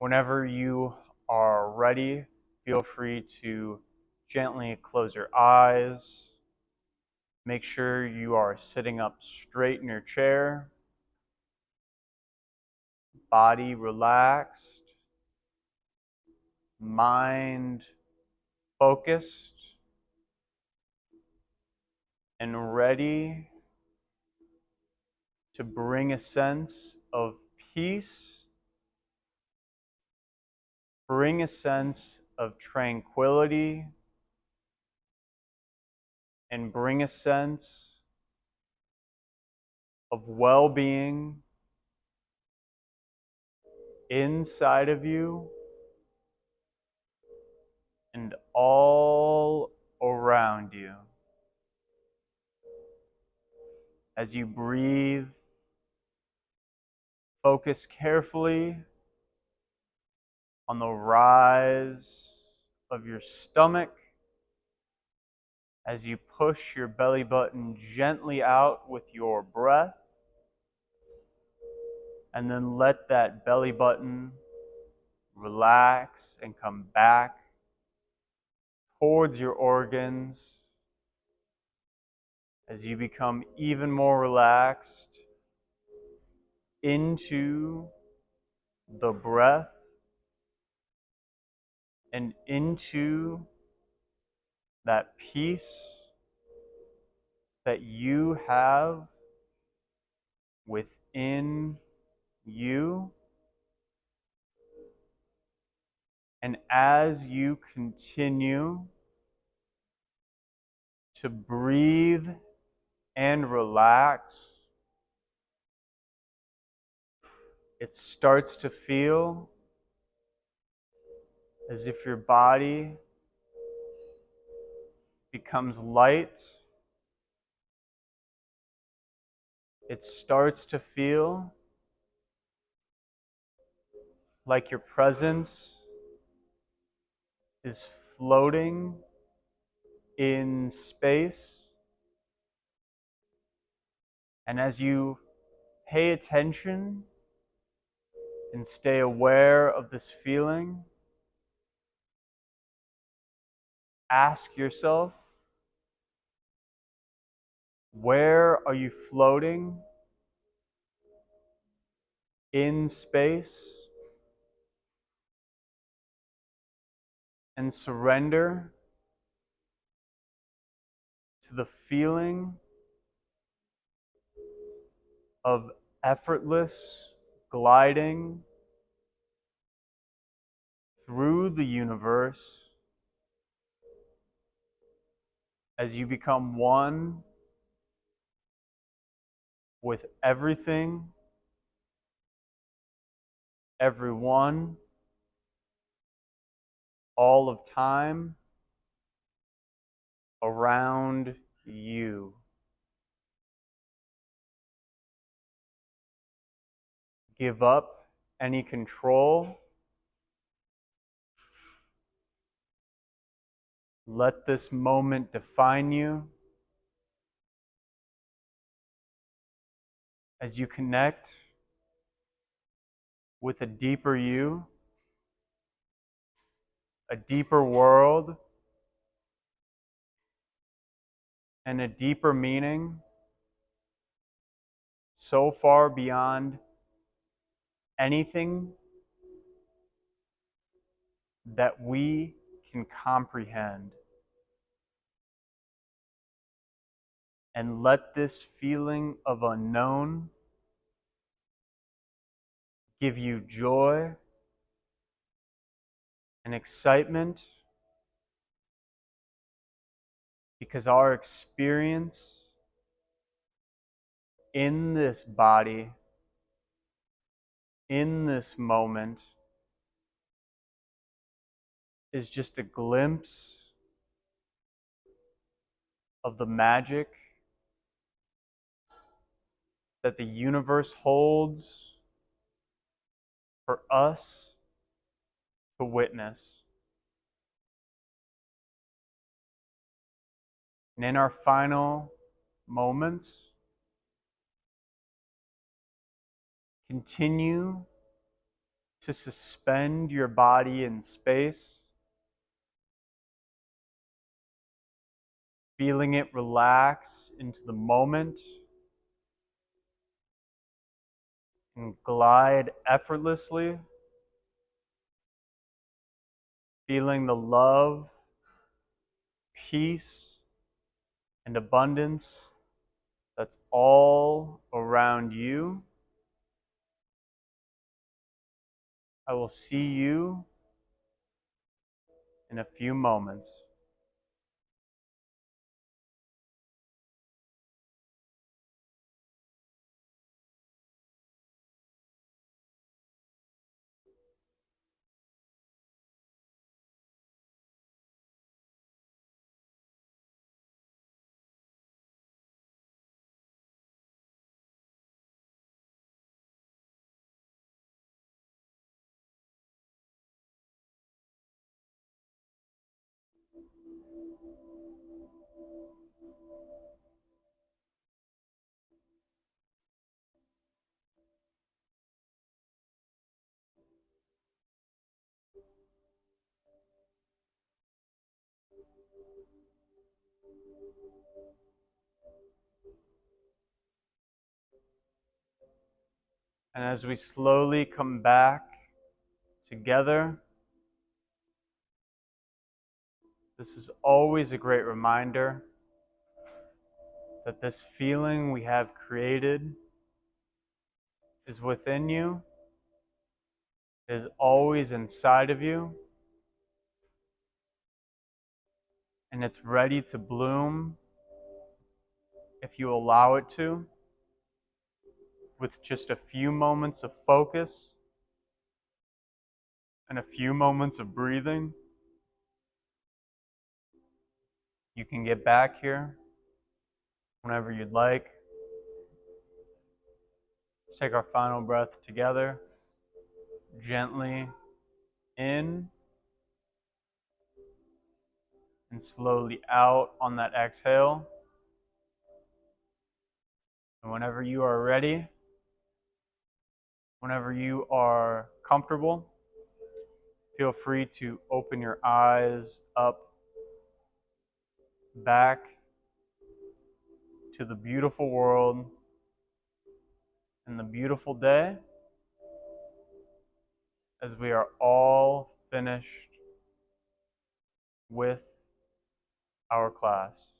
Whenever you are ready, feel free to gently close your eyes. Make sure you are sitting up straight in your chair, body relaxed, mind focused, and ready to bring a sense of peace, bring a sense of tranquility, and bring a sense of well-being inside of you and all around you. As you breathe, focus carefully on the rise of your stomach as you push your belly button gently out with your breath, and then let that belly button relax and come back towards your organs as you become even more relaxed into the breath and into that peace that you have within you. And as you continue to breathe and relax, it starts to feel as if your body becomes light. It starts to feel like your presence is floating in space. And as you pay attention and stay aware of this feeling, ask yourself, where are you floating in space? And surrender to the feeling of effortless gliding through the universe as you become one with everything, everyone, all of time around you. Give up any control. Let this moment define you as you connect with a deeper you, a deeper world, and a deeper meaning so far beyond anything that we can comprehend. And let this feeling of unknown give you joy and excitement, because our experience in this body, in this moment, is just a glimpse of the magic that the universe holds for us to witness. And in our final moments, continue to suspend your body in space, feeling it relax into the moment and glide effortlessly, feeling the love, peace, and abundance that's all around you. I will see you in a few moments. And as we slowly come back together, this is always a great reminder that this feeling we have created is within you, is always inside of you, and it's ready to bloom if you allow it to, with just a few moments of focus and a few moments of breathing. You can get back here whenever you'd like. Let's take our final breath together, gently in and slowly out on that exhale. And whenever you are ready, whenever you are comfortable, feel free to open your eyes up back to the beautiful world and the beautiful day as we are all finished with our class.